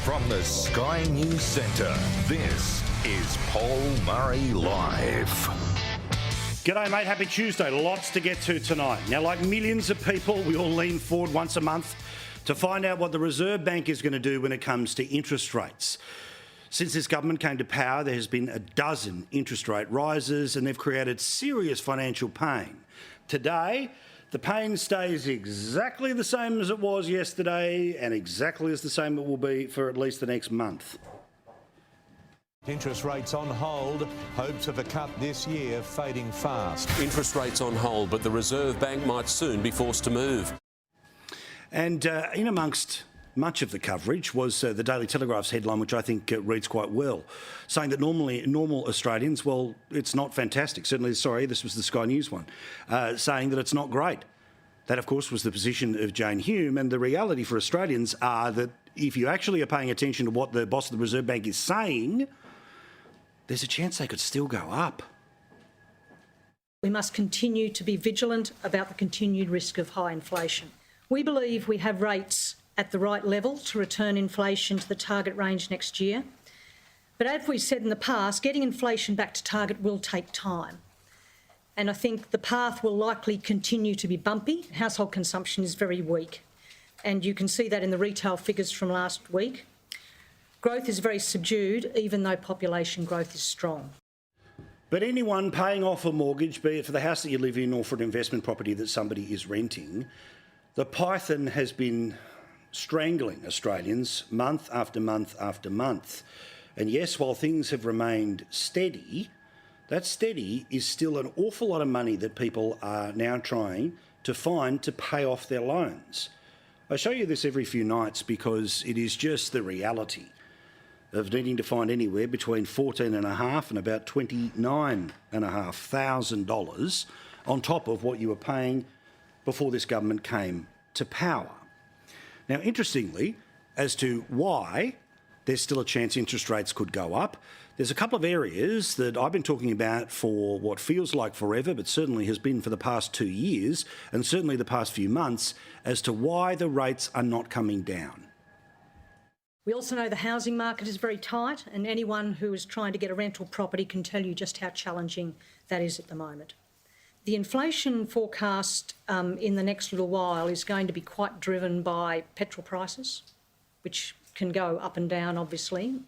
From the Sky News Centre, this is Paul Murray Live. G'day, mate. Happy Tuesday. Lots to get to tonight. Now, like millions of people, we all lean forward once a month to find out what the Reserve Bank is going to do when it comes to interest rates. Since this government came to power, there has been a dozen interest rate rises and they've created serious financial pain. Today, the pain stays exactly the same as it was yesterday and exactly as the same it will be for at least the next month. Interest rates on hold, hopes of a cut this year fading fast. Interest rates on hold, but the Reserve Bank might soon be forced to move. And in amongst much of the coverage was the Daily Telegraph's headline, which I think reads quite well, saying that normal Australians, well, it's not fantastic. Certainly, sorry, this was the Sky News one, saying that it's not great. That, of course, was the position of Jane Hume. And the reality for Australians are that if you actually are paying attention to what the boss of the Reserve Bank is saying, there's a chance they could still go up. We must continue to be vigilant about the continued risk of high inflation. We believe we have rates at the right level to return inflation to the target range next year. But as we've said in the past, getting inflation back to target will take time. And I think the path will likely continue to be bumpy. Household consumption is very weak. And you can see that in the retail figures from last week. Growth is very subdued, even though population growth is strong. But anyone paying off a mortgage, be it for the house that you live in or for an investment property that somebody is renting, the python has been strangling Australians month after month after month. And yes, while things have remained steady, that steady is still an awful lot of money that people are now trying to find to pay off their loans. I show you this every few nights because it is just the reality of needing to find anywhere between $14,500 and about $29,500 on top of what you were paying before this government came to power. Now, interestingly, as to why there's still a chance interest rates could go up, there's a couple of areas that I've been talking about for what feels like forever, but certainly has been for the past 2 years, and certainly the past few months, as to why the rates are not coming down. We also know the housing market is very tight, and anyone who is trying to get a rental property can tell you just how challenging that is at the moment. The inflation forecast in the next little while is going to be quite driven by petrol prices, which can go up and down, obviously.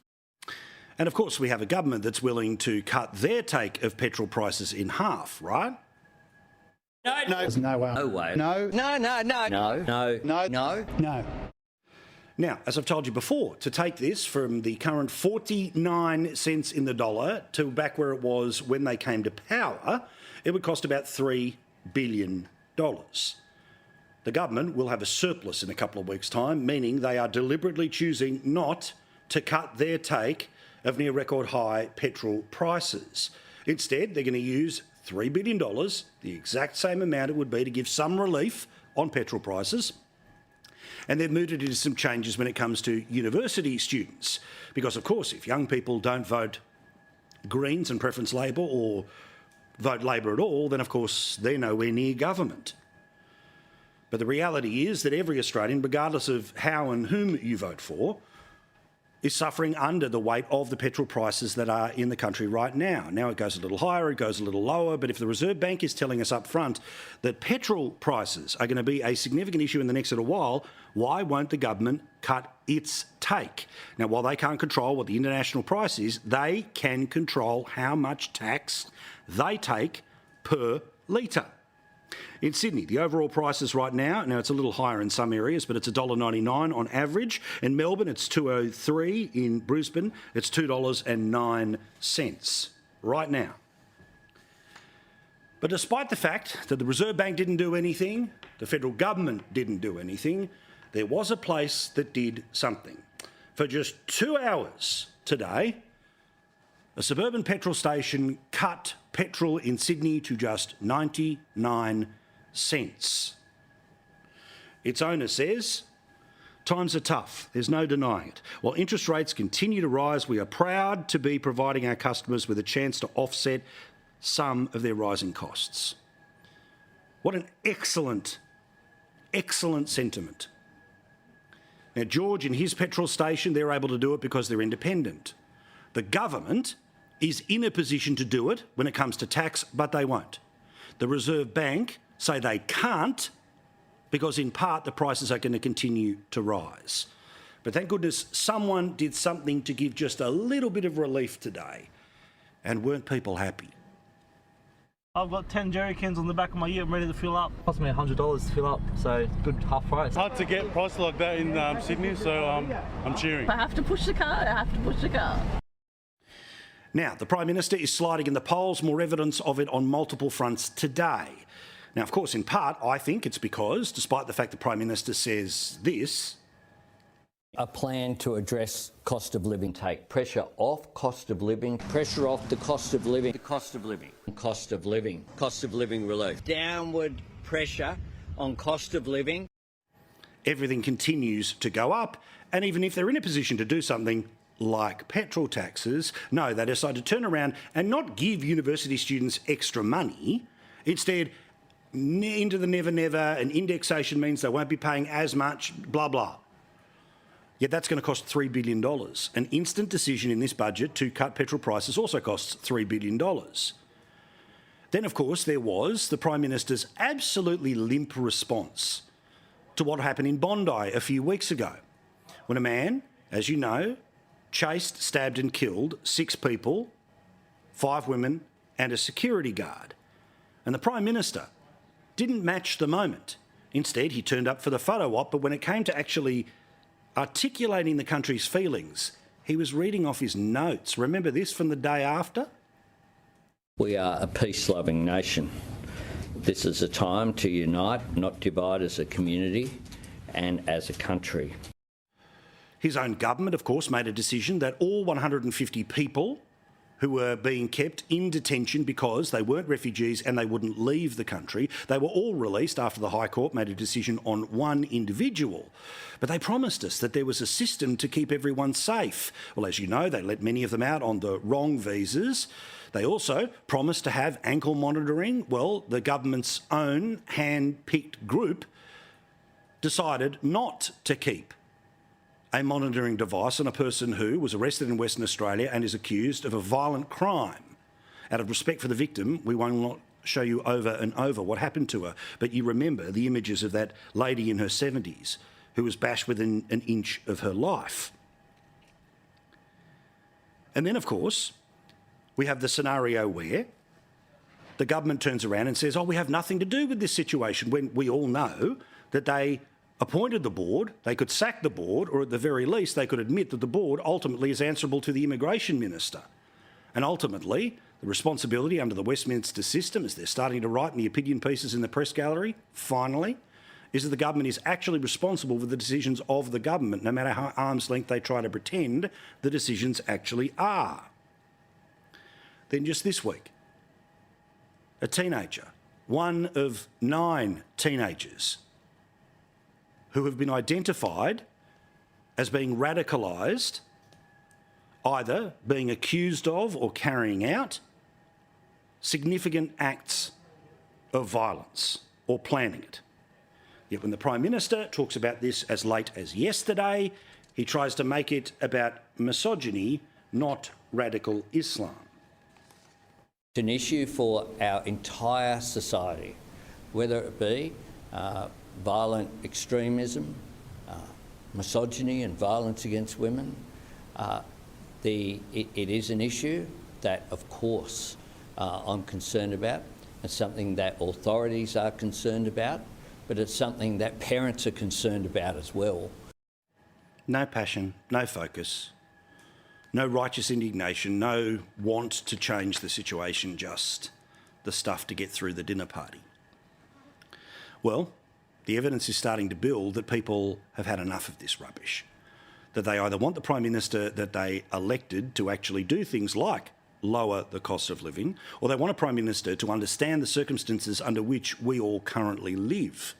And of course, we have a government that's willing to cut their take of petrol prices in half, right? No. There's no way. No way. No. No. No. No. No. No. No. No. No. Now, as I've told you before, to take this from the current 49 cents in the dollar to back where it was when they came to power, it would cost about $3 billion. The government will have a surplus in a couple of weeks' time, meaning they are deliberately choosing not to cut their take of near record high petrol prices. Instead, they're going to use $3 billion, the exact same amount it would be to give some relief on petrol prices. And they've moved it into some changes when it comes to university students. Because, of course, if young people don't vote Greens and preference Labor or vote Labor at all, then, of course, they're nowhere near government. But the reality is that every Australian, regardless of how and whom you vote for, is suffering under the weight of the petrol prices that are in the country right now. Now it goes a little higher, it goes a little lower, but if the Reserve Bank is telling us up front that petrol prices are going to be a significant issue in the next little while, why won't the government cut its take? Now, while they can't control what the international price is, they can control how much tax they take per litre. In Sydney, the overall prices right now it's a little higher in some areas, but it's $1.99 on average. In Melbourne, it's $2.03. In Brisbane, it's $2.09 right now. But despite the fact that the Reserve Bank didn't do anything, the federal government didn't do anything, there was a place that did something. For just 2 hours today, a suburban petrol station cut petrol in Sydney to just 99 cents. Its owner says, times are tough, there's no denying it. While interest rates continue to rise, we are proud to be providing our customers with a chance to offset some of their rising costs. What an excellent sentiment. Now, George and his petrol station, they're able to do it because they're independent. The government is in a position to do it when it comes to tax, but they won't. The Reserve Bank say they can't because, in part, the prices are going to continue to rise. But thank goodness someone did something to give just a little bit of relief today. And weren't people happy? I've got 10 jerry cans on the back of my year. I'm ready to fill up. Cost me $100 to fill up, so good half price. Hard to get prices like that in Sydney, so I'm cheering. I have to push the car. Now, the Prime Minister is sliding in the polls, more evidence of it on multiple fronts today. Now, of course, in part, I think it's because, despite the fact the Prime Minister says this, A plan to address cost of living. Take pressure off cost of living. Pressure off the cost of living. The cost of living. Cost of living. Cost of living relief. Downward pressure on cost of living. everything continues to go up. And even if they're in a position to do something like petrol taxes, no, they decide to turn around and not give university students extra money. Instead, into the never, never, and indexation means they won't be paying as much, blah, blah. Yet that's going to cost $3 billion. An instant decision in this budget to cut petrol prices also costs $3 billion. Then, of course, there was the Prime Minister's absolutely limp response to what happened in Bondi a few weeks ago, when a man, as you know, chased, stabbed and killed 6 people, 5 women and a security guard. And the Prime Minister didn't match the moment. Instead, he turned up for the photo op, but when it came to actually articulating the country's feelings, he was reading off his notes. Remember this from the day after? We are a peace-loving nation. This is a time to unite, not divide as a community and as a country. His own government, of course, made a decision that all 150 people who were being kept in detention because they weren't refugees and they wouldn't leave the country, they were all released after the High Court made a decision on one individual. But they promised us that there was a system to keep everyone safe. Well, as you know, they let many of them out on the wrong visas. They also promised to have ankle monitoring. Well, the government's own hand-picked group decided not to keep a monitoring device on a person who was arrested in Western Australia and is accused of a violent crime. Out of respect for the victim, we will not show you over and over what happened to her, but you remember the images of that lady in her 70s who was bashed within an inch of her life. And then, of course, we have the scenario where the government turns around and says, oh, we have nothing to do with this situation, when we all know that they appointed the board, they could sack the board, or at the very least they could admit that the board ultimately is answerable to the immigration minister. And ultimately, the responsibility under the Westminster system, as they're starting to write in the opinion pieces in the press gallery, finally, is that the government is actually responsible for the decisions of the government, no matter how arm's length they try to pretend the decisions actually are. Then just this week, a teenager, one of 9 teenagers, who have been identified as being radicalised, either being accused of or carrying out significant acts of violence or planning it. Yet when the Prime Minister talks about this as late as yesterday, he tries to make it about misogyny, not radical Islam. It's an issue for our entire society, whether it be violent extremism, misogyny and violence against women. It is an issue that, of course, I'm concerned about. It's something that authorities are concerned about, but it's something that parents are concerned about as well. No passion, no focus, no righteous indignation, no want to change the situation, just the stuff to get through the dinner party. Well, the evidence is starting to build that people have had enough of this rubbish, that they either want the Prime Minister that they elected to actually do things like lower the cost of living, or they want a Prime Minister to understand the circumstances under which we all currently live.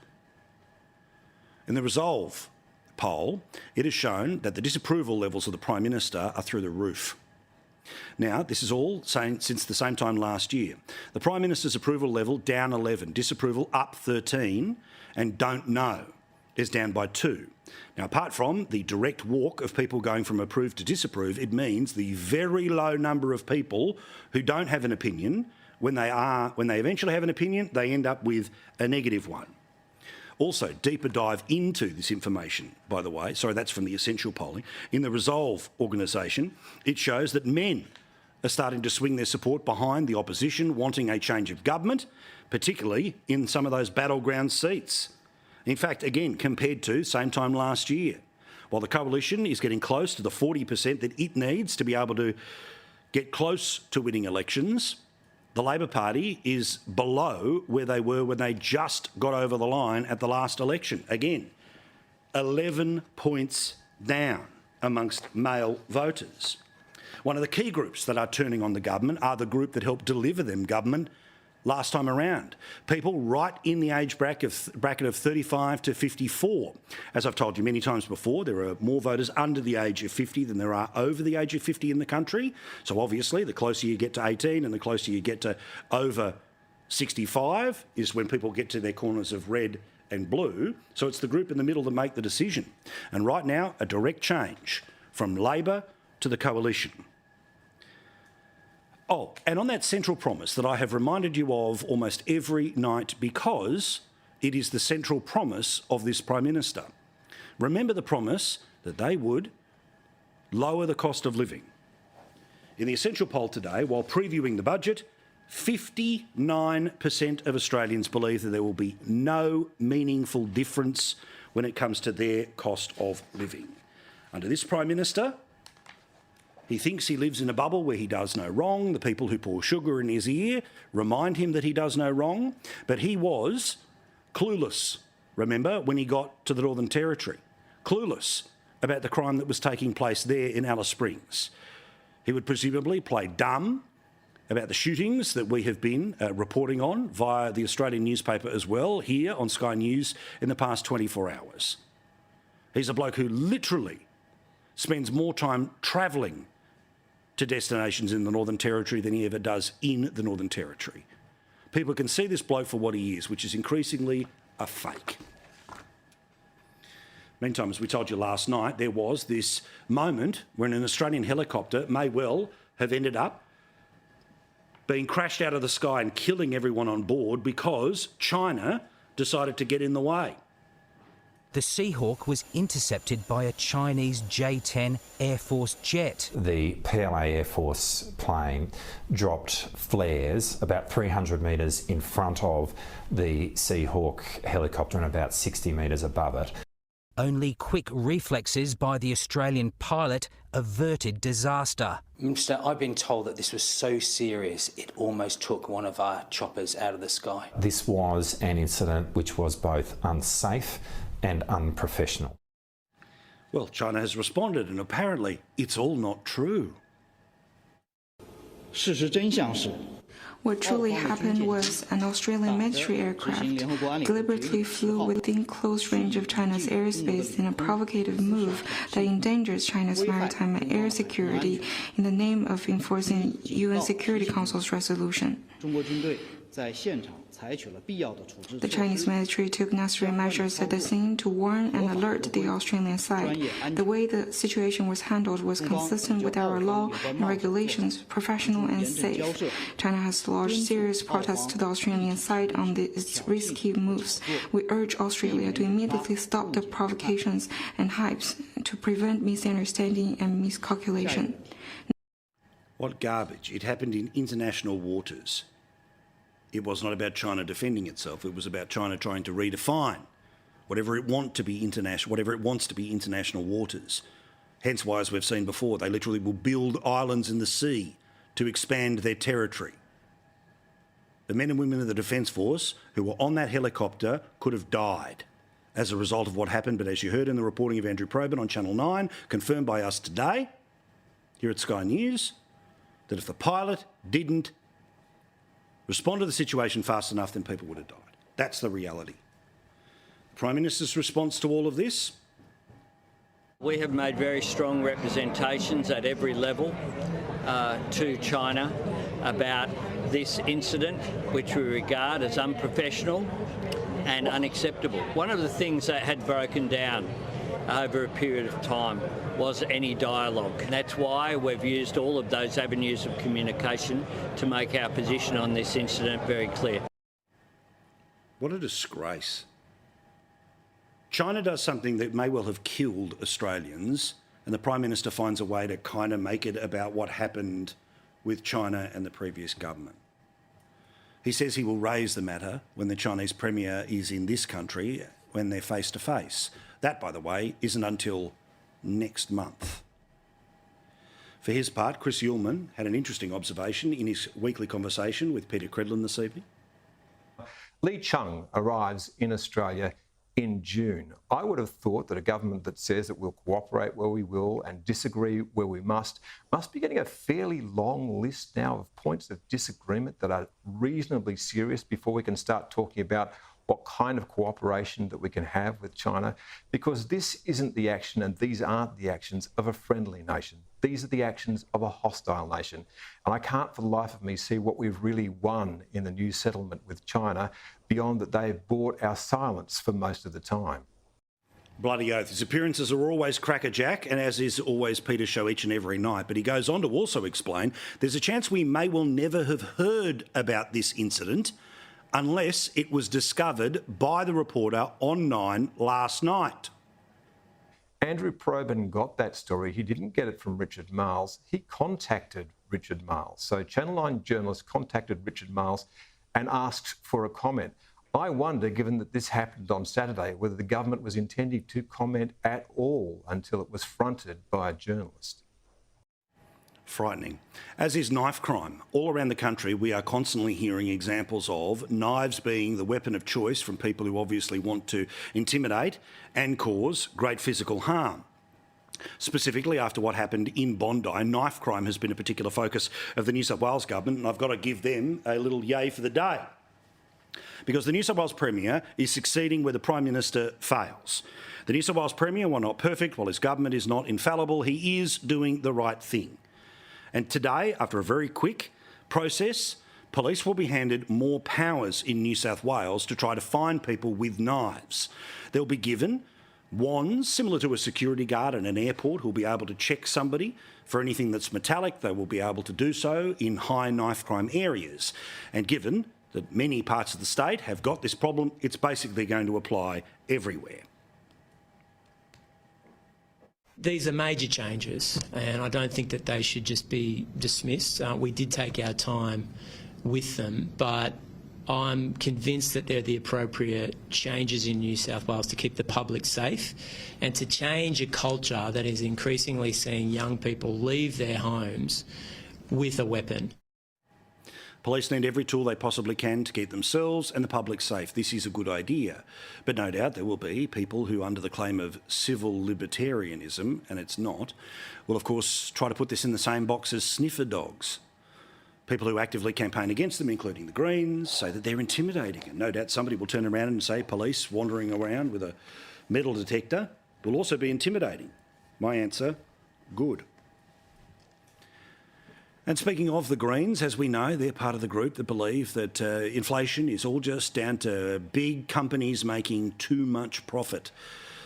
In the Resolve poll, it has shown that the disapproval levels of the Prime Minister are through the roof. Now, this is all since the same time last year. The Prime Minister's approval level down 11, disapproval up 13, and don't know is down by 2. Now, apart from the direct walk of people going from approve to disapprove, it means the very low number of people who don't have an opinion, when they eventually have an opinion, they end up with a negative one. Also, deeper dive into this information, by the way, sorry, that's from the Essential polling. In the Resolve organisation, it shows that men are starting to swing their support behind the opposition, wanting a change of government, particularly in some of those battleground seats. In fact, again, compared to same time last year, while the coalition is getting close to the 40% that it needs to be able to get close to winning elections, the Labor Party is below where they were when they just got over the line at the last election. Again, 11 points down amongst male voters. One of the key groups that are turning on the government are the group that helped deliver them government last time around. People right in the age bracket of 35 to 54. As I've told you many times before, there are more voters under the age of 50 than there are over the age of 50 in the country. So obviously, the closer you get to 18 and the closer you get to over 65 is when people get to their corners of red and blue. So it's the group in the middle that make the decision. And right now, a direct change from Labor to the coalition. Oh, and on that central promise that I have reminded you of almost every night because it is the central promise of this Prime Minister. Remember the promise that they would lower the cost of living. In the Essential poll today, while previewing the budget, 59% of Australians believe that there will be no meaningful difference when it comes to their cost of living. Under this Prime Minister, he thinks he lives in a bubble where he does no wrong. The people who pour sugar in his ear remind him that he does no wrong. But he was clueless, remember, when he got to the Northern Territory. Clueless about the crime that was taking place there in Alice Springs. He would presumably play dumb about the shootings that we have been reporting on via the Australian newspaper as well, here on Sky News in the past 24 hours. He's a bloke who literally spends more time travelling to destinations in the Northern Territory than he ever does in the Northern Territory. People can see this bloke for what he is, which is increasingly a fake. Meantime, as we told you last night, there was this moment when an Australian helicopter may well have ended up being crashed out of the sky and killing everyone on board because China decided to get in the way. The Seahawk was intercepted by a Chinese J-10 Air Force jet. The PLA Air Force plane dropped flares about 300 metres in front of the Seahawk helicopter and about 60 metres above it. Only quick reflexes by the Australian pilot averted disaster. Minister, I've been told that this was so serious it almost took one of our choppers out of the sky. This was an incident which was both unsafe and unprofessional. Well, China has responded, and apparently it's all not true. What truly happened was an Australian military aircraft deliberately flew within close range of China's airspace in a provocative move that endangers China's maritime and air security in the name of enforcing UN Security Council's resolution. The Chinese military took necessary measures at the scene to warn and alert the Australian side. The way the situation was handled was consistent with our law and regulations, professional and safe. China has lodged serious protests to the Australian side on its risky moves. We urge Australia to immediately stop the provocations and hypes to prevent misunderstanding and miscalculation. What garbage. It happened in international waters. It was not about China defending itself. It was about China trying to redefine whatever it wants to be international waters. Hence why, as we've seen before, they literally will build islands in the sea to expand their territory. The men and women of the Defence Force who were on that helicopter could have died as a result of what happened, but as you heard in the reporting of Andrew Probyn on Channel 9, confirmed by us today here at Sky News, that if the pilot didn't respond to the situation fast enough, then people would have died. That's the reality. The Prime Minister's response to all of this? We have made very strong representations at every level to China about this incident, which we regard as unprofessional and unacceptable. One of the things that had broken down over a period of time was any dialogue. And that's why we've used all of those avenues of communication to make our position on this incident very clear. What a disgrace. China does something that may well have killed Australians, and the Prime Minister finds a way to kind of make it about what happened with China and the previous government. He says he will raise the matter when the Chinese Premier is in this country, when they're face to face. That, by the way, isn't until next month. For his part, Chris Uhlmann had an interesting observation in his weekly conversation with Peter Credlin this evening. Li Chung arrives in Australia in June. I would have thought that a government that says it will cooperate where we will and disagree where we must be getting a fairly long list now of points of disagreement that are reasonably serious before we can start talking about what kind of cooperation that we can have with China, because this isn't the action and these aren't the actions of a friendly nation. These are the actions of a hostile nation. And I can't for the life of me see what we've really won in the new settlement with China beyond that they've bought our silence for most of the time. Bloody oath. His appearances are always crackerjack, and as is always Peter's show each and every night. But he goes on to also explain there's a chance we may well never have heard about this incident unless it was discovered by the reporter on 9 last night. Andrew Probyn got that story. He didn't get it from Richard Marles. He contacted Richard Marles. So Channel 9 journalists contacted Richard Marles and asked for a comment. I wonder, given that this happened on Saturday, whether the government was intending to comment at all until it was fronted by a journalist. Frightening. As is knife crime. All around the country, we are constantly hearing examples of knives being the weapon of choice from people who obviously want to intimidate and cause great physical harm. Specifically, after what happened in Bondi, knife crime has been a particular focus of the New South Wales government, and I've got to give them a little yay for the day. Because the New South Wales Premier is succeeding where the Prime Minister fails. The New South Wales Premier, while not perfect, while his government is not infallible, he is doing the right thing. And today, after a very quick process, police will be handed more powers in New South Wales to try to find people with knives. They'll be given wands, similar to a security guard at an airport who'll be able to check somebody for anything that's metallic. They will be able to do so in high knife crime areas. And given that many parts of the state have got this problem, it's basically going to apply everywhere. These are major changes, and I don't think that they should just be dismissed. We did take our time with them, but I'm convinced that they're the appropriate changes in New South Wales to keep the public safe and to change a culture that is increasingly seeing young people leave their homes with a weapon. Police need every tool they possibly can to keep themselves and the public safe. This is a good idea. But no doubt there will be people who, under the claim of civil libertarianism, and it's not, will of course try to put this in the same box as sniffer dogs. People who actively campaign against them, including the Greens, say that they're intimidating. And no doubt somebody will turn around and say police wandering around with a metal detector will also be intimidating. My answer, good. And speaking of the Greens, as we know, they're part of the group that believe that inflation is all just down to big companies making too much profit.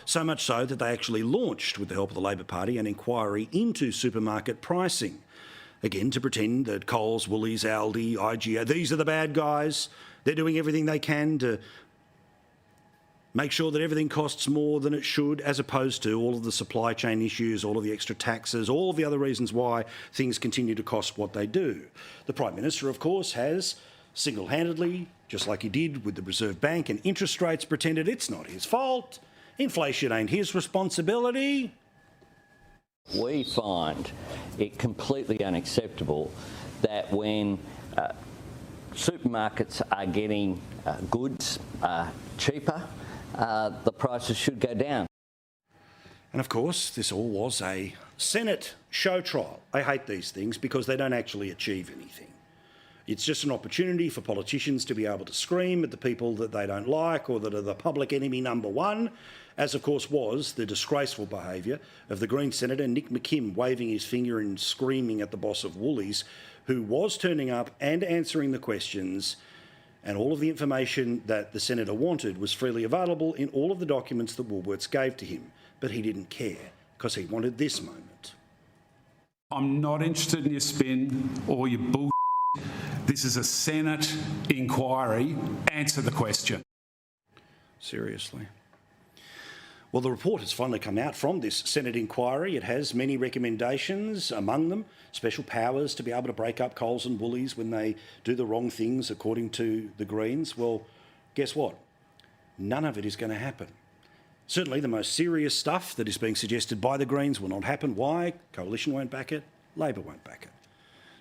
So much so that they actually launched, with the help of the Labor Party, an inquiry into supermarket pricing. Again, to pretend that Coles, Woolies, Aldi, IGA, these are the bad guys. They're doing everything they can to make sure that everything costs more than it should, as opposed to all of the supply chain issues, all of the extra taxes, all of the other reasons why things continue to cost what they do. The Prime Minister, of course, has single-handedly, just like he did with the Reserve Bank and interest rates, pretended it's not his fault, inflation ain't his responsibility. We find it completely unacceptable that when supermarkets are getting goods cheaper, the prices should go down. And of course, this all was a Senate show trial. I hate these things because they don't actually achieve anything. It's just an opportunity for politicians to be able to scream at the people that they don't like or that are the public enemy number one, as of course was the disgraceful behaviour of the Green Senator Nick McKim waving his finger and screaming at the boss of Woolies, who was turning up and answering the questions And all of the information that the senator wanted was freely available in all of the documents that Woolworths gave to him. But he didn't care because he wanted this moment. I'm not interested in your spin or your bullshit. This is a Senate inquiry. Answer the question. Seriously. Well, the report has finally come out from this Senate inquiry. It has many recommendations, among them special powers to be able to break up Coles and Woolies when they do the wrong things, according to the Greens. Well, guess what? None of it is going to happen. Certainly the most serious stuff that is being suggested by the Greens will not happen. Why? Coalition won't back it. Labor won't back it.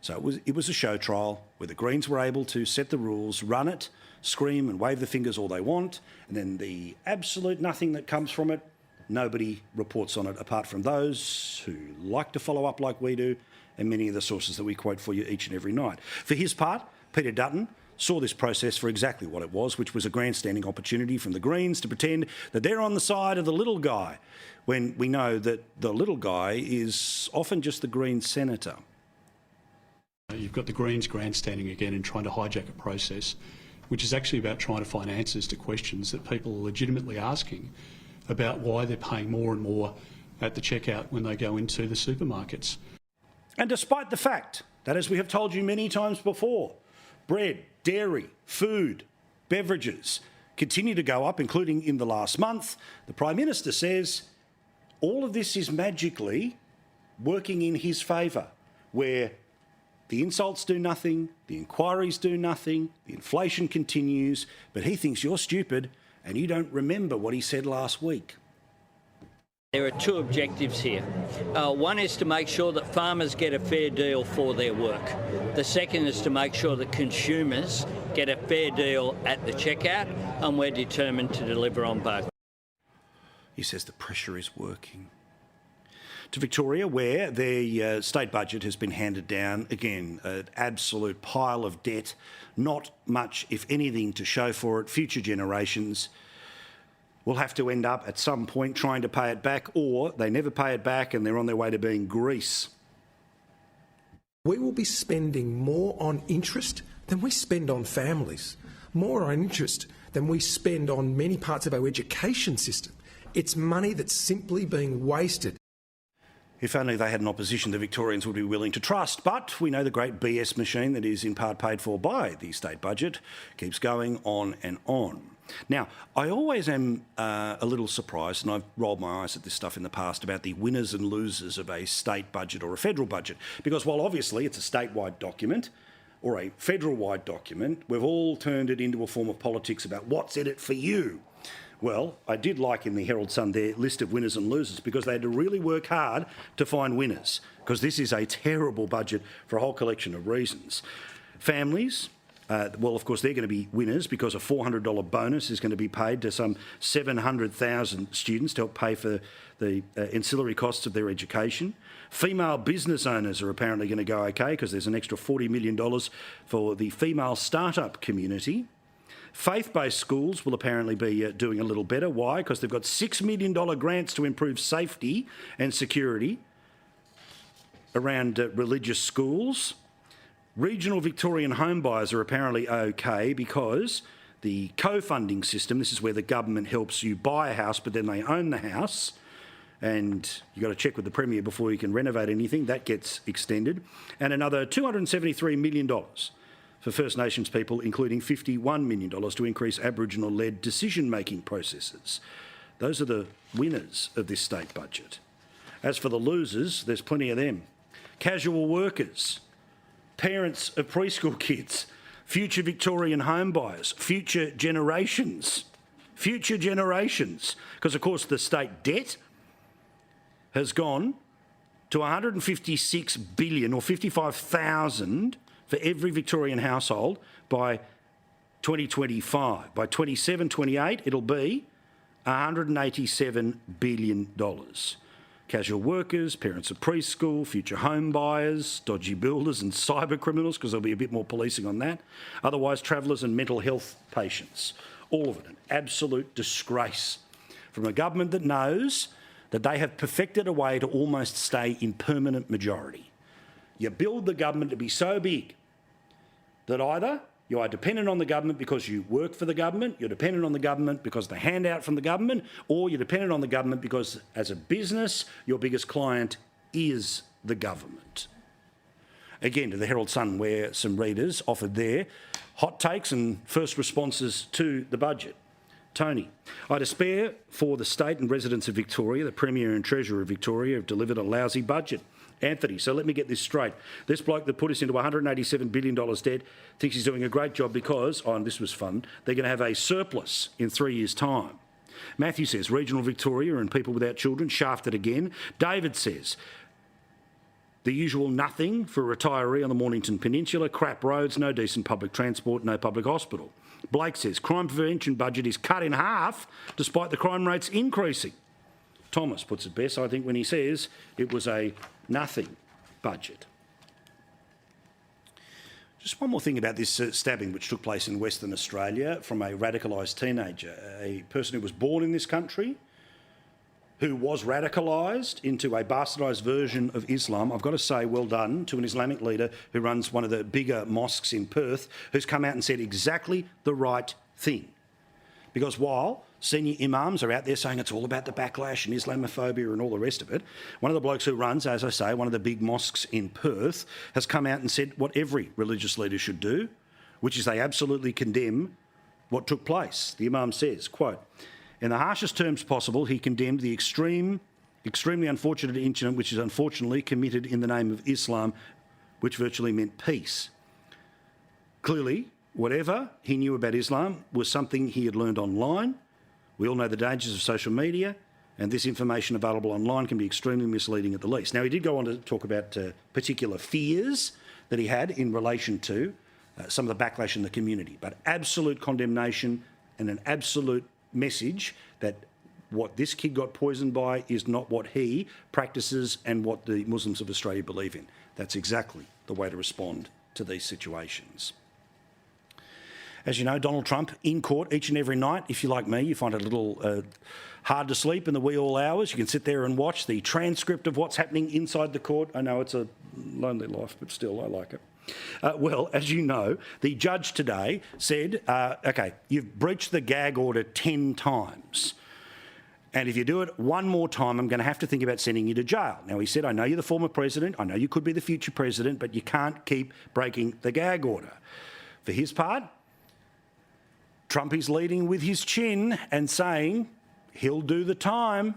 So it was a show trial where the Greens were able to set the rules, run it, scream and wave the fingers all they want, and then the absolute nothing that comes from it, nobody reports on it apart from those who like to follow up like we do and many of the sources that we quote for you each and every night. For his part, Peter Dutton saw this process for exactly what it was, which was a grandstanding opportunity from the Greens to pretend that they're on the side of the little guy, when we know that the little guy is often just the Green senator. You've got the Greens grandstanding again and trying to hijack a process which is actually about trying to find answers to questions that people are legitimately asking about why they're paying more and more at the checkout when they go into the supermarkets. And despite the fact that, as we have told you many times before, bread, dairy, food, beverages continue to go up, including in the last month, the Prime Minister says all of this is magically working in his favour, where the insults do nothing, the inquiries do nothing, the inflation continues, but he thinks you're stupid and you don't remember what he said last week. There are two objectives here. One is to make sure that farmers get a fair deal for their work. The second is to make sure that consumers get a fair deal at the checkout, and we're determined to deliver on both. He says the pressure is working. To Victoria, where the state budget has been handed down, again, an absolute pile of debt, not much, if anything, to show for it. Future generations will have to end up at some point trying to pay it back, or they never pay it back and they're on their way to being Greece. We will be spending more on interest than we spend on families, more on interest than we spend on many parts of our education system. It's money that's simply being wasted. If only they had an opposition the Victorians would be willing to trust. But we know the great BS machine that is in part paid for by the state budget keeps going on and on. Now, I always am a little surprised, and I've rolled my eyes at this stuff in the past, about the winners and losers of a state budget or a federal budget. Because while obviously it's a statewide document or a federal-wide document, we've all turned it into a form of politics about what's in it for you. Well, I did like in the Herald Sun their list of winners and losers, because they had to really work hard to find winners, because this is a terrible budget for a whole collection of reasons. Families, well, of course, they're going to be winners because a $400 bonus is going to be paid to some 700,000 students to help pay for the ancillary costs of their education. Female business owners are apparently going to go okay, because there's an extra $40 million for the female startup community. Faith-based schools will apparently be doing a little better. Why? Because they've got $6 million grants to improve safety and security around religious schools. Regional Victorian home buyers are apparently okay because the co-funding system, this is where the government helps you buy a house but then they own the house, and you've got to check with the Premier before you can renovate anything, that gets extended. And another $273 million for First Nations people, including $51 million to increase Aboriginal-led decision-making processes. Those are the winners of this state budget. As for the losers, there's plenty of them. Casual workers, parents of preschool kids, future Victorian home buyers, future generations. Because, of course, the state debt has gone to $156 billion or 55,000 for every Victorian household by 2025. By 27-28, it'll be $187 billion. Casual workers, parents of preschool, future home buyers, dodgy builders and cyber criminals, because there'll be a bit more policing on that. Otherwise, travellers and mental health patients. All of it an absolute disgrace from a government that knows that they have perfected a way to almost stay in permanent majority. You build the government to be so big that either You are dependent on the government because you work for the government, you're dependent on the government because of the handout from the government, or you're dependent on the government because, as a business, your biggest client is the government. Again, to the Herald Sun, where some readers offered their hot takes and first responses to the budget. Tony, I despair for the state and residents of Victoria. The Premier and Treasurer of Victoria have delivered a lousy budget. Anthony, so let me get this straight. This bloke that put us into $187 billion debt thinks he's doing a great job because, oh, and this was fun, they're going to have a surplus in 3 years' time. Matthew says, regional Victoria and people without children shafted again. David says, the usual nothing for a retiree on the Mornington Peninsula, crap roads, no decent public transport, no public hospital. Blake says, crime prevention budget is cut in half despite the crime rates increasing. Thomas puts it best, I think, when he says it was a nothing budget. Just one more thing about this stabbing which took place in Western Australia from a radicalised teenager, a person who was born in this country, who was radicalised into a bastardised version of Islam. I've got to say well done to an Islamic leader who runs one of the bigger mosques in Perth, who's come out and said exactly the right thing. Because while senior Imams are out there saying it's all about the backlash and Islamophobia and all the rest of it, one of the blokes who runs, as I say, one of the big mosques in Perth has come out and said what every religious leader should do, which is they absolutely condemn what took place. The Imam says, quote, in the harshest terms possible, he condemned the extremely unfortunate incident which is unfortunately committed in the name of Islam, which virtually meant peace. Clearly, whatever he knew about Islam was something he had learned online. We all know the dangers of social media, and this information available online can be extremely misleading at the least. Now, he did go on to talk about particular fears that he had in relation to some of the backlash in the community, but absolute condemnation and an absolute message that what this kid got poisoned by is not what he practices and what the Muslims of Australia believe in. That's exactly the way to respond to these situations. As you know, Donald Trump in court each and every night. If you're like me, you find it a little hard to sleep in the wee all hours. You can sit there and watch the transcript of what's happening inside the court. I know it's a lonely life, but still, I like it. Well, as you know, the judge today said, OK, you've breached the gag order 10 times. And if you do it one more time, I'm going to have to think about sending you to jail. Now, he said, I know you're the former president. I know you could be the future president, but you can't keep breaking the gag order. For his part, Trump is leading with his chin and saying he'll do the time.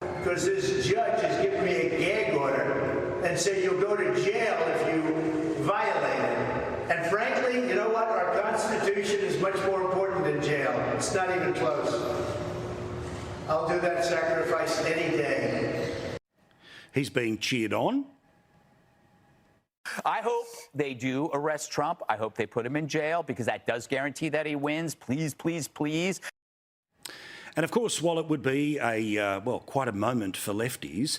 Because this judge has given me a gag order and said you'll go to jail if you violate it. And frankly, you know what? Our Constitution is much more important than jail. It's not even close. I'll do that sacrifice any day. He's being cheered on. I hope they do arrest Trump. I hope they put him in jail because that does guarantee that he wins. Please, please, please. And of course, while it would be quite a moment for lefties,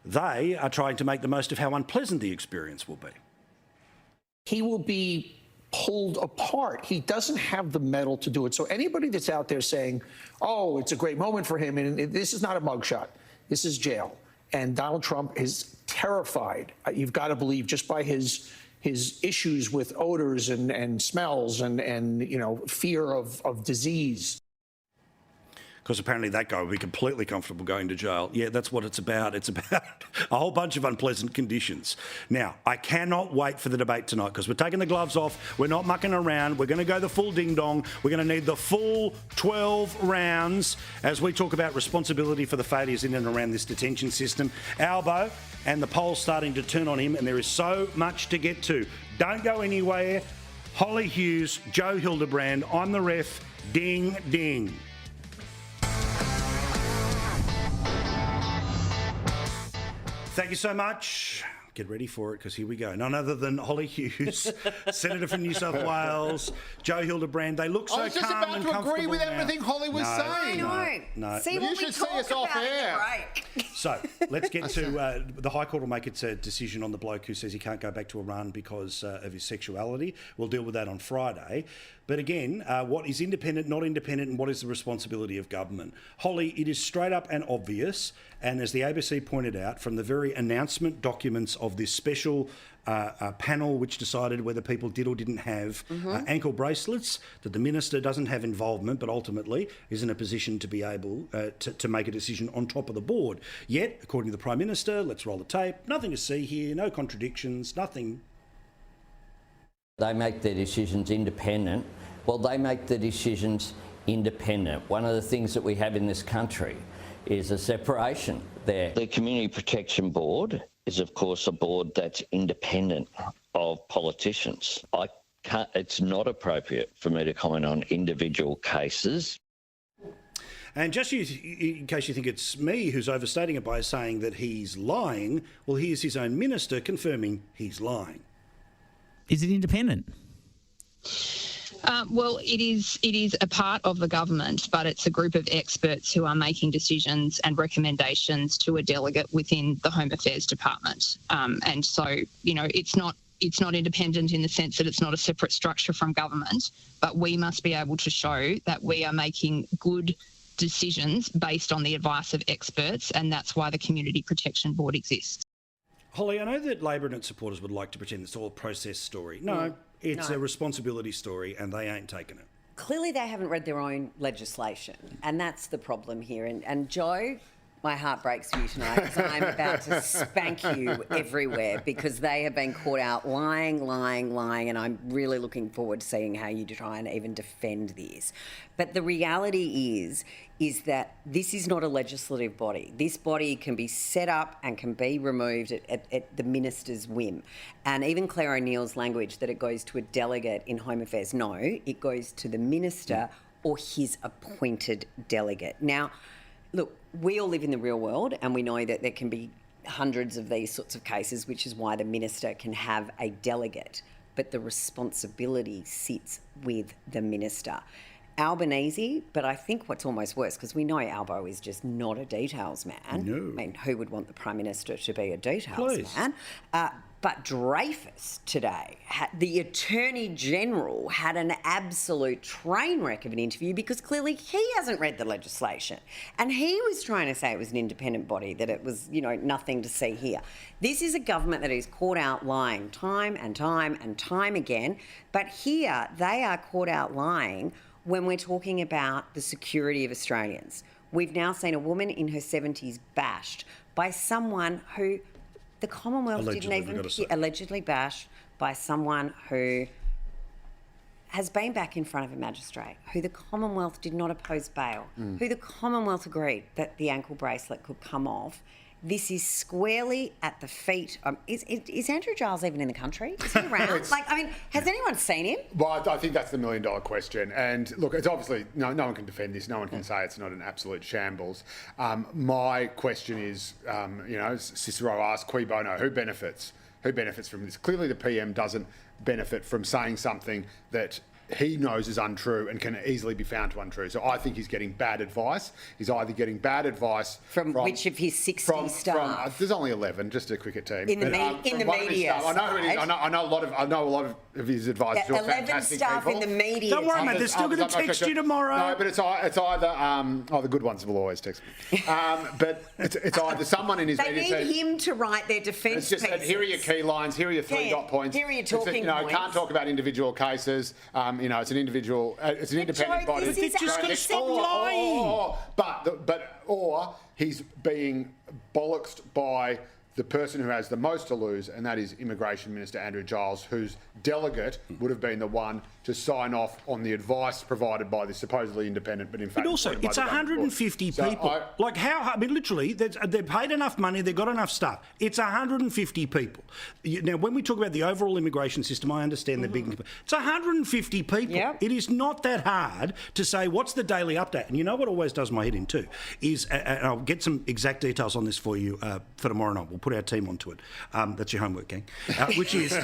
they are trying to make the most of how unpleasant the experience will be. He will be pulled apart. He doesn't have the mettle to do it. So anybody that's out there saying, oh, it's a great moment for him, and this is not a mugshot, this is jail. And Donald Trump is terrified. You've got to believe just by his issues with odors and smells and you know, fear of disease. Because apparently that guy would be completely comfortable going to jail. Yeah, that's what it's about. It's about a whole bunch of unpleasant conditions. Now, I cannot wait for the debate tonight because we're taking the gloves off. We're not mucking around. We're going to go the full ding-dong. We're going to need the full 12 rounds as we talk about responsibility for the failures in and around this detention system. Albo and the polls starting to turn on him, and there is so much to get to. Don't go anywhere. Holly Hughes, Joe Hildebrand, I'm the ref. Ding, ding. Thank you so much. Get ready for it because here we go. None other than Holly Hughes, Senator from New South Wales, Joe Hildebrand. They look so calm and comfortable. I was just about to agree with everything Holly was saying. No. See what you should see us off air. So let's get to the High Court will make its decision on the bloke who says he can't go back to Iran because of his sexuality. We'll deal with that on Friday. But again, what is independent, not independent, and what is the responsibility of government? Holly, it is straight up and obvious, and as the ABC pointed out, from the very announcement documents of this special panel which decided whether people did or didn't have ankle bracelets, that the minister doesn't have involvement, but ultimately is in a position to be able to make a decision on top of the board. Yet, according to the Prime Minister, let's roll the tape, nothing to see here, no contradictions, nothing. They make their decisions independent. Well, they make the decisions independent. One of the things that we have in this country is a separation there. The Community Protection Board is, of course, a board that's independent of politicians. It's not appropriate for me to comment on individual cases. And just in case you think it's me who's overstating it by saying that he's lying, well, here's his own minister confirming he's lying. Is it independent? Well, it is a part of the government, but it's a group of experts who are making decisions and recommendations to a delegate within the Home Affairs Department. And so, it's not independent in the sense that it's not a separate structure from government, but we must be able to show that we are making good decisions based on the advice of experts, and that's why the Community Protection Board exists. Holly, I know that Labor and its supporters would like to pretend it's all a process story. No, it's a responsibility story, and they ain't taking it. Clearly they haven't read their own legislation, and that's the problem here. And Joe, my heart breaks for you tonight because I'm about to spank you everywhere because they have been caught out lying, and I'm really looking forward to seeing how you try and even defend this. But the reality is that this is not a legislative body. This body can be set up and can be removed at the minister's whim. And even Claire O'Neill's language that it goes to a delegate in Home Affairs, no, it goes to the minister or his appointed delegate. Now, look, we all live in the real world and we know that there can be hundreds of these sorts of cases, which is why the minister can have a delegate, but the responsibility sits with the minister. Albanese, but I think what's almost worse, because we know Albo is just not a details man. No. I mean, who would want the Prime Minister to be a details man? But Dreyfus today, the Attorney General had an absolute train wreck of an interview because clearly he hasn't read the legislation. And he was trying to say it was an independent body, that it was, nothing to see here. This is a government that is caught out lying time and time again. But here they are caught out lying when we're talking about the security of Australians. We've now seen a woman in her 70s bashed by someone who the Commonwealth allegedly bashed by someone who has been back in front of a magistrate, who the Commonwealth did not oppose bail, who the Commonwealth agreed that the ankle bracelet could come off. This is squarely at the feet. Is Andrew Giles even in the country? Is he around? Has anyone seen him? Well, I think that's the million-dollar question. And look, it's obviously no one can defend this. No one can say it's not an absolute shambles. My question is, Cicero asked, cui bono? Who benefits? Who benefits from this? Clearly, the PM doesn't benefit from saying something that he knows is untrue and can easily be found to untrue. So I think he's getting bad advice. He's either getting bad advice from which of his 60 staff? There's only 11, just a cricket team. In the media. I know a lot of his advisors. 11 staff people. In the media. Don't worry, mate. They're still going to text you tomorrow. No, but it's either the good ones will always text me. But it's either someone in his media team. They need him to write their defence pieces. Here are your key lines. Here are your 3 dot points. Here are your talking points. Can't talk about individual cases. It's an individual. It's an independent body. This is just going to stop lying. Or he's being bollocksed by the person who has the most to lose, and that is Immigration Minister Andrew Giles, whose delegate would have been the one to sign off on the advice provided by the supposedly independent, but in fact... But also, it's 150 people. Literally, they've paid enough money, they've got enough staff. It's 150 people. Now, when we talk about the overall immigration system, I understand the big... It's 150 people. Yep. It is not that hard to say, what's the daily update? And you know what always does my head in too? Is, and I'll get some exact details on this for you for tomorrow night. We'll put our team onto it. That's your homework, gang. Which is...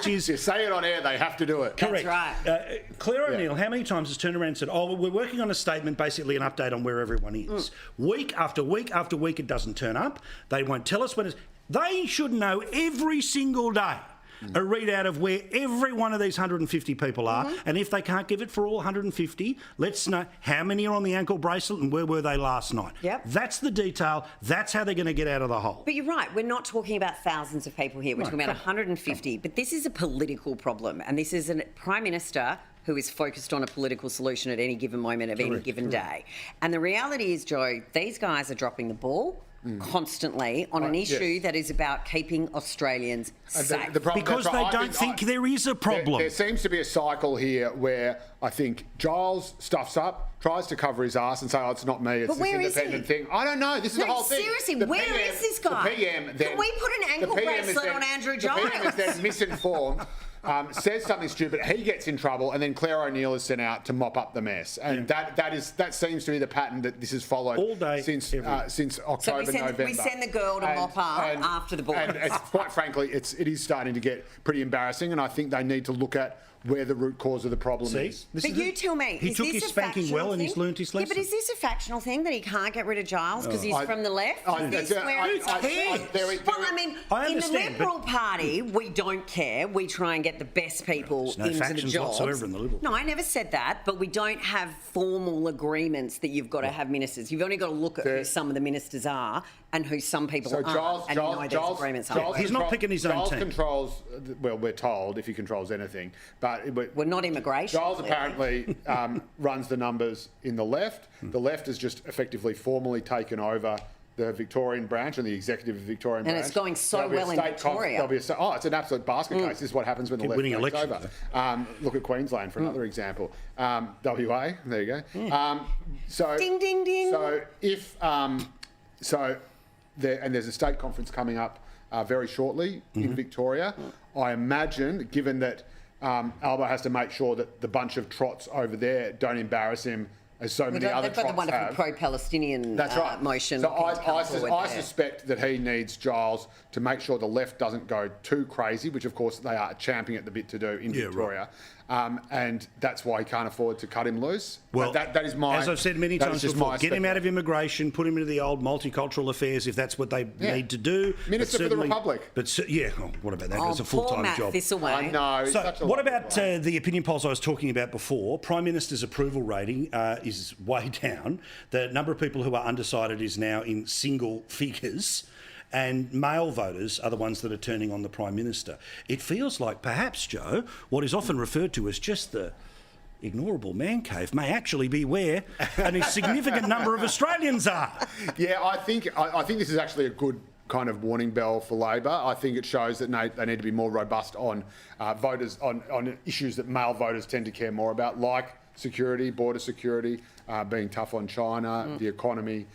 You say it on air, they have to do it. Correct. That's right. Claire O'Neill, how many times has turned around and said, we're working on a statement, basically an update on where everyone is. Week after week after week, it doesn't turn up. They won't tell us when it's... They should know every single day a readout of where every one of these 150 people are, and if they can't give it for all 150, let's know how many are on the ankle bracelet and where were they last night. Yep. That's the detail. That's how they're going to get out of the hole. But you're right, we're not talking about thousands of people here. We're talking about 150. But this is a political problem, and this is a Prime Minister who is focused on a political solution at any given moment of any given day. And the reality is, Joe, these guys are dropping the ball constantly on an issue that is about keeping Australians safe. Because they don't think there is a problem. There seems to be a cycle here where I think Giles stuffs up, tries to cover his ass and say, oh, it's not me, it's this independent thing. I don't know. This is the whole thing. Seriously, where is this guy? The PM then, can we put an ankle bracelet on Andrew Giles? The PM is then misinformed. Says something stupid, he gets in trouble, and then Claire O'Neill is sent out to mop up the mess. And that seems to be the pattern that this has followed all day since October, November. We send the girl to mop up after the ball. And quite frankly, it is starting to get pretty embarrassing, and I think they need to look at where the root cause of the problem is. But you tell me, he took his spanking well and he's learnt his lesson. Yeah, but is this a factional thing that he can't get rid of Giles because he's from the left? Well, I mean, in the Liberal Party, we don't care. We try and get the best people into the jobs. Whatsoever in the Liberal No, I never said that, but we don't have formal agreements that you've got to have ministers. You've only got to look at who some of the ministers are and who some people aren't, and know those agreements are. He's not picking his own team. Giles controls, well, we're told, if he controls anything, but we're not immigration. Giles apparently runs the numbers in the left. The left has just effectively formally taken over the Victorian branch and the executive Victorian branch. And it's going so well in Victoria. It's an absolute basket case. This is what happens when the left takes elections, over. Look at Queensland for another example. WA, there you go. Ding, ding, ding. So if... there's a state conference coming up very shortly in Victoria. I imagine, given that Albo has to make sure that the bunch of trots over there don't embarrass him as so many other trots have. They've got the wonderful pro-Palestinian motion. So I suspect that he needs Giles to make sure the left doesn't go too crazy, which of course they are champing at the bit to do in Victoria. And that's why he can't afford to cut him loose. Well, that is my... As I've said many times before, get him out of immigration, put him into the old multicultural affairs if that's what they need to do. Minister for the Republic. But what about that? It's a full-time job. I know. So what about the opinion polls I was talking about before? Prime Minister's approval rating is way down. The number of people who are undecided is now in single figures. And male voters are the ones that are turning on the Prime Minister. It feels like perhaps, Joe, what is often referred to as just the ignorable man cave may actually be where a significant number of Australians are. Yeah, I think this is actually a good kind of warning bell for Labor. I think it shows that they need to be more robust on voters, on issues that male voters tend to care more about, like security, border security, being tough on China, the economy.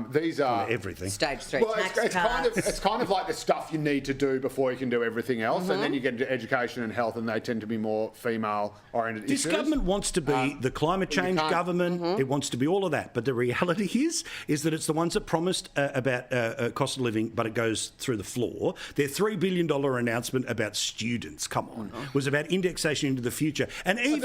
These are everything. Stage 3 it's kind of like the stuff you need to do before you can do everything else, and then you get into education and health, and they tend to be more female-oriented issues. This government wants to be the climate change government. It wants to be all of that, but the reality is that it's the ones that promised about cost of living, but it goes through the floor. Their $3 billion announcement about students, come on, was about indexation into the future, and but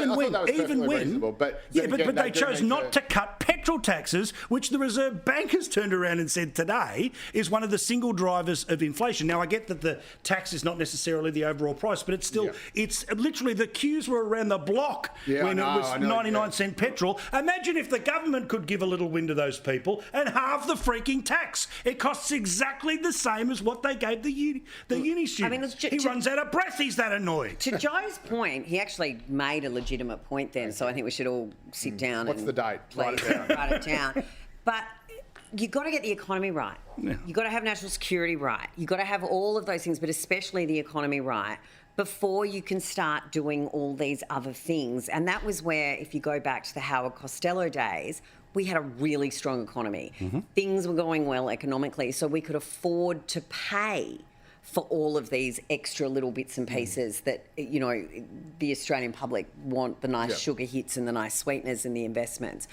they chose not to cut petrol taxes, which the Reserve Bank has turned around and said today is one of the single drivers of inflation. Now, I get that the tax is not necessarily the overall price, but it's still, it's literally the queues were around the block when it was 99-cent petrol. Imagine if the government could give a little win to those people and halve the freaking tax. It costs exactly the same as what they gave the uni students. He runs out of breath. He's that annoyed. To Joe's point, he actually made a legitimate point then, so I think we should all sit down What's the date? Write it down. But you've got to get the economy right. Yeah. You've got to have national security right. You've got to have all of those things, but especially the economy right, before you can start doing all these other things. And that was where, if you go back to the Howard Costello days, we had a really strong economy. Things were going well economically, so we could afford to pay for all of these extra little bits and pieces that, you know, the Australian public want, the nice sugar hits and the nice sweeteners and the investments.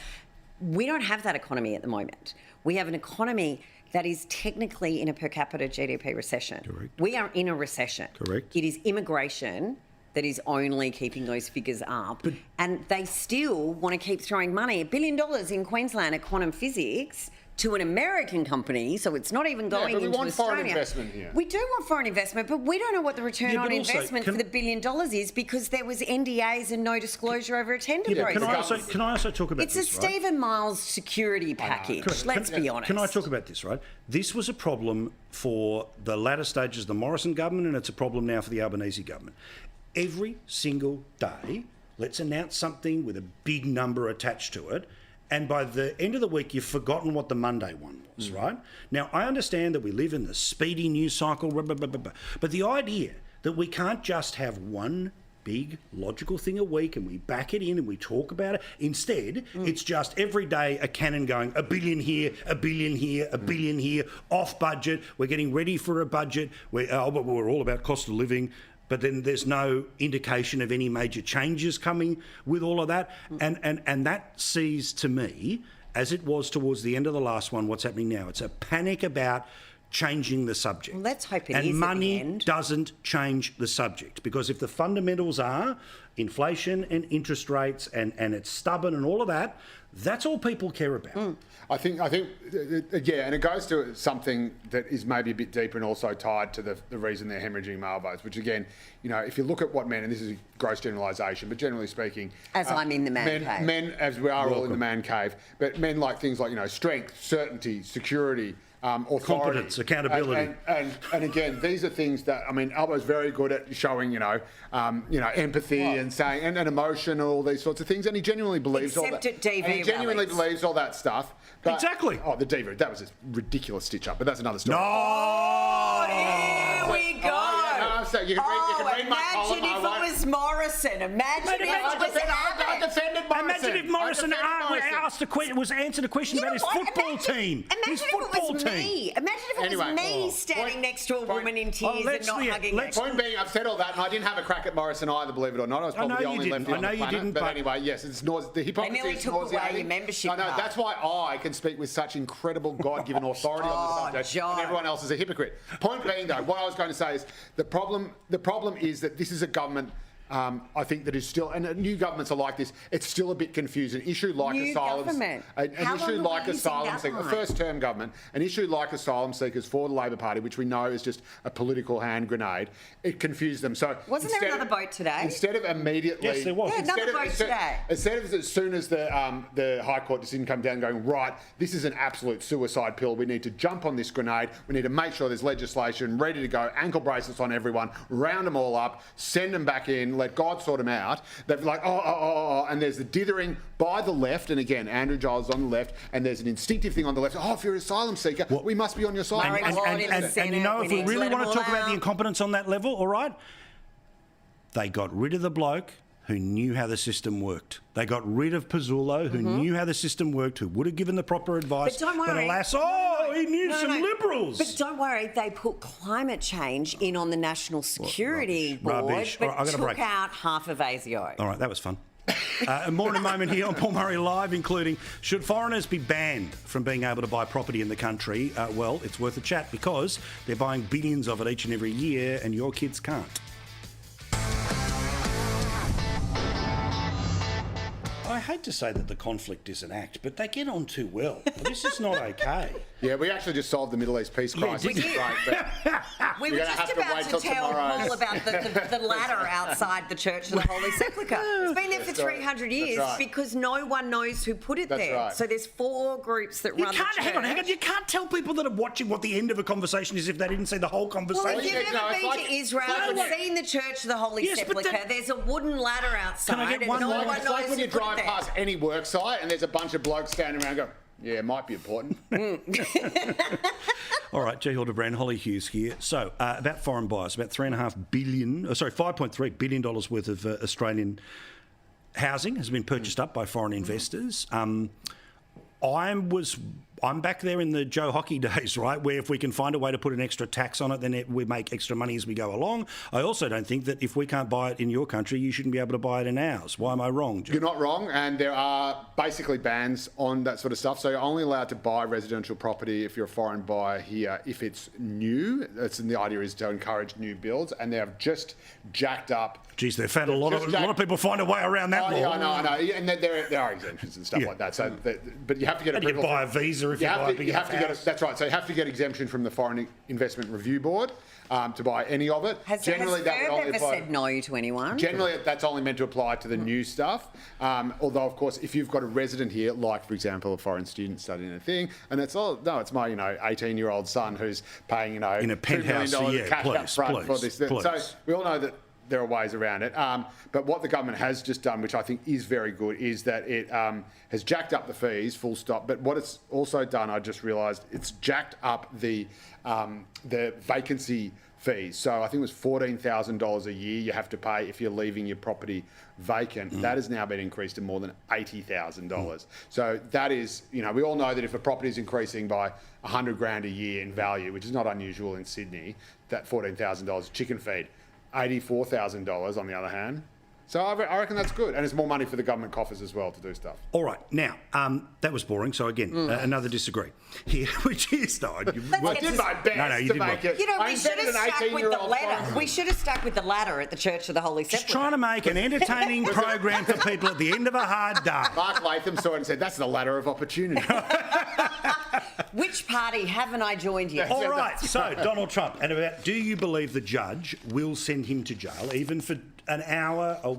We don't have that economy at the moment. We have an economy that is technically in a per capita GDP recession. Correct. We are in a recession. Correct. It is immigration that is only keeping those figures up. And they still want to keep throwing money, $1 billion in Queensland at quantum physics, to an American company, so it's not even going but we into want Australia. foreign investment here. We do want foreign investment, but we don't know what the return on investment for the $1 billion is because there was NDAs and no disclosure over a tender process. Can I also talk about it's this, a Stephen Miles security package, let's be honest. Can I talk about this, right? This was a problem for the latter stages of the Morrison government, and it's a problem now for the Albanese government. Every single day, let's announce something with a big number attached to it, and by the end of the week, you've forgotten what the Monday one was, right? Now, I understand that we live in the speedy news cycle, but the idea that we can't just have one big logical thing a week and we back it in and we talk about it. Instead, it's just every day a cannon going, $1 billion here, $1 billion here, $1 billion here, off budget. We're getting ready for a budget. We're all about cost of living. But then there's no indication of any major changes coming with all of that. And that sees to me, as it was towards the end of the last one, what's happening now. It's a panic about changing the subject. Well, let's hope it and is money at the end. doesn't change the subject, because if the fundamentals are inflation and interest rates and it's stubborn and all of that, that's all people care about. I think, yeah, and it goes to something that is maybe a bit deeper and also tied to the reason they're hemorrhaging male votes, which again, if you look at what men, and this is a gross generalisation, but generally speaking... As I'm in the man cave. Men, as we are all in the man cave, but men like things like, strength, certainty, security... authority, competence, accountability, and again, these are things that Albo's very good at showing, empathy and saying and emotion and all these sorts of things, and he genuinely believes all that. Except at DV and he genuinely believes all that stuff. But, exactly. Oh, the DV, that was a ridiculous stitch up, but that's another story. Oh, here we go. So you can read my column. Imagine if it was Morrison. Imagine if it was I defended Morrison. Imagine if Morrison was answered a question about his football team. Imagine if it was me. Imagine if it was me standing next to a woman in tears and not hugging her. Point being, I've said all that, and I didn't have a crack at Morrison either, believe it or not. I was probably the only lefty on the planet. But anyway, yes, it's the hypocrisy. They nearly took away your membership card. I know, that's why I can speak with such incredible God-given authority on the subject, and everyone else is a hypocrite. Point being, though, what I was going to say is the problem is that this is a government, I think, that is still, and new governments are like this, it's still a bit confusing. An issue like asylum seekers, a first-term government, an issue like asylum seekers for the Labor Party, which we know is just a political hand grenade, it confused them. So wasn't there another vote today? Instead of immediately... Yes, there was. Yeah, another vote today. Instead of as soon as the High Court decision come down going, right, this is an absolute suicide pill, we need to jump on this grenade, we need to make sure there's legislation ready to go, ankle bracelets on everyone, round them all up, send them back in, let God sort them out. They're like, and there's the dithering by the left, and again, Andrew Giles is on the left, and there's an instinctive thing on the left. Oh, if you're an asylum seeker, we must be on your side. And if we really want to talk about the incompetence on that level, all right, they got rid of the bloke who knew how the system worked. They got rid of Pizzullo, who knew how the system worked, who would have given the proper advice. But don't worry. But alas, he knew some Liberals. But don't worry, they put climate change in on the National Security Board, but took out half of ASIO. All right, that was fun. More in a moment here on Paul Murray Live, including should foreigners be banned from being able to buy property in the country? Well, it's worth a chat because they're buying billions of it each and every year and your kids can't. I hate to say that the conflict is an act, but they get on too well. This is not okay. Yeah, we actually just solved the Middle East peace crisis. We did. We were just about to tell Paul about the ladder outside the Church of the Holy Sepulchre. It's been there for 300 years because no one knows who put it there. Right. So there's 4 groups that run the church. Hang on. You can't tell people that are watching what the end of a conversation is if they didn't see the whole conversation. Well, if you've ever been to Israel and seen the Church of the Holy Sepulchre, there's a wooden ladder outside. Can I get one more? It's like when you drive past any work site and there's a bunch of blokes standing around going, yeah, it might be important. All right, Jay Hildebrand, Holly Hughes here. So, about foreign buyers, about $5.3 billion worth of Australian housing has been purchased up by foreign investors. I'm back there in the Joe Hockey days, right, where if we can find a way to put an extra tax on it, then we make extra money as we go along. I also don't think that if we can't buy it in your country, you shouldn't be able to buy it in ours. Why am I wrong, Joe? You're not wrong, and there are basically bans on that sort of stuff. So you're only allowed to buy residential property if you're a foreign buyer here if it's new. The idea is to encourage new builds, and they have just jacked up. Geez, they've found a lot of people find a way around that law. Yeah, I know. And there are exemptions and stuff like that. So, but you have to get approval. You buy a visa horrific. You have to get that's right. So you have to get exemption from the Foreign Investment Review Board to buy any of it. Has that would only ever apply. said no to anyone? Generally, that's only meant to apply to the new stuff. Although, of course, if you've got a resident here, like, for example, a foreign student studying a thing, and it's my, 18-year-old son who's paying, in a penthouse $2 million cash up front for this. So we all know that there are ways around it. But what the government has just done, which I think is very good, is that it has jacked up the fees, full stop. But what it's also done, I just realised, it's jacked up the vacancy fees. So I think it was $14,000 a year you have to pay if you're leaving your property vacant. That has now been increased to more than $80,000. So that is, we all know that if a property is increasing by $100,000 a year in value, which is not unusual in Sydney, that $14,000 chicken feed. $84,000 on the other hand. So I reckon that's good. And it's more money for the government coffers as well to do stuff. All right. Now, that was boring. So again, another disagree here, which is... No, I did my best to make it. We should have stuck with the letter. We should have stuck with the ladder at the Church of the Holy Sepulchre. Just trying to make an entertaining program for people at the end of a hard day. Mark Latham saw it and said, that's the ladder of opportunity. Which party haven't I joined yet? All right, so Donald Trump. And do you believe the judge will send him to jail, even for an hour, a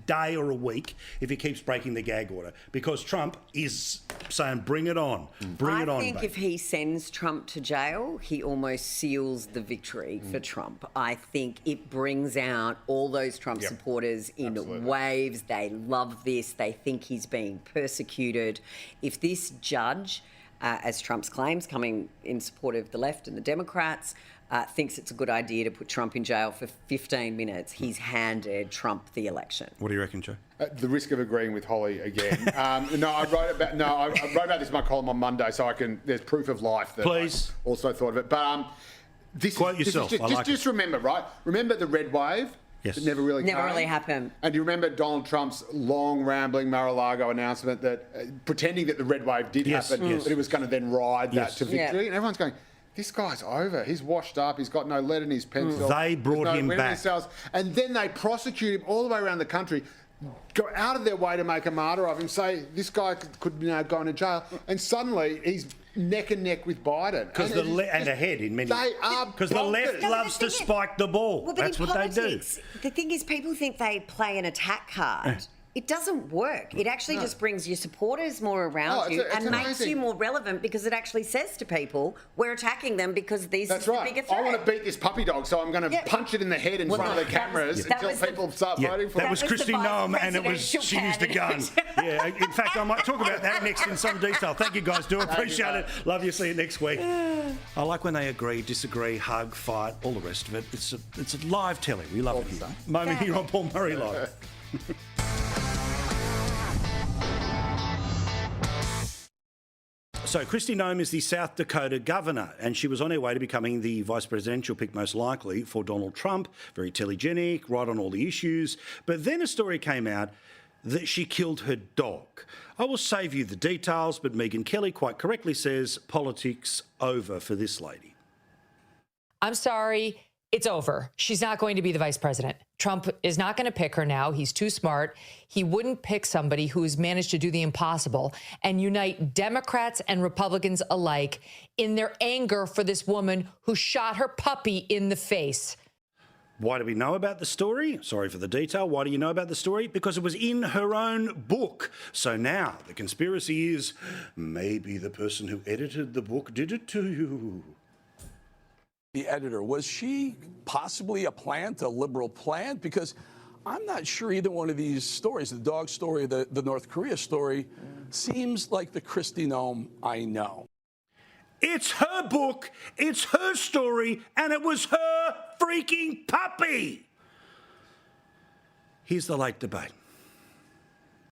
day or a week, if he keeps breaking the gag order? Because Trump is saying, bring it on. Bring it on, I think baby. if he sends Trump to jail, he almost seals the victory for Trump. I think it brings out all those Trump supporters in waves. They love this. They think he's being persecuted. If this judge, as Trump's claims, coming in support of the left and the Democrats, thinks it's a good idea to put Trump in jail for 15 minutes, he's handed Trump the election. What do you reckon, Joe? At the risk of agreeing with Holly again, I wrote about this in my column on Monday, so there's proof of life that Please. I also thought of it. But Quote yourself. Just remember, right? Remember the red wave? Yes. It never really happened. And do you remember Donald Trump's long, rambling Mar-a-Lago announcement that pretending that the red wave did happen, but he was going to then ride that to victory? And everyone's going, this guy's over. He's washed up. He's got no lead in his pencil. They brought him back. And then they prosecute him all the way around the country, go out of their way to make a martyr of him, say this guy could go into jail. And suddenly he's neck and neck with Biden. And ahead in many... They are Because the left loves to spike the ball. Well, That's what they do. The thing is, people think they play an attack card. It doesn't work. It actually just brings your supporters more around you and makes you more relevant, because it actually says to people, we're attacking them because these are the bigger threat. I want to beat this puppy dog, so I'm going to punch it in the head in front of the cameras until people start voting for it. That was Kristi Noem, and she used a gun. In fact, I might talk about that next in some detail. Thank you, guys. Do appreciate it. Love you. See you next week. I like when they agree, disagree, hug, fight, all the rest of it. It's a live telly. We love it here. Moment here on Paul Murray Live. So Kristi Noem is the South Dakota governor, and she was on her way to becoming the vice presidential pick, most likely, for Donald Trump. Very telegenic, right on all the issues. But then a story came out that she killed her dog. I will save you the details, but Megyn Kelly quite correctly says politics over for this lady. I'm sorry. It's over. She's not going to be the vice president. Trump is not going to pick her now. He's too smart. He wouldn't pick somebody who's managed to do the impossible and unite Democrats and Republicans alike in their anger for this woman who shot her puppy in the face. Why do we know about the story? Sorry for the detail. Why do you know about the story? Because it was in her own book. So now the conspiracy is maybe the person who edited the book did it to you. The editor, was she possibly a plant, a liberal plant? Because I'm not sure either one of these stories, the dog story, the North Korea story, seems like the Kristi Noem I know. It's her book, it's her story, and it was her freaking puppy. Here's the late debate.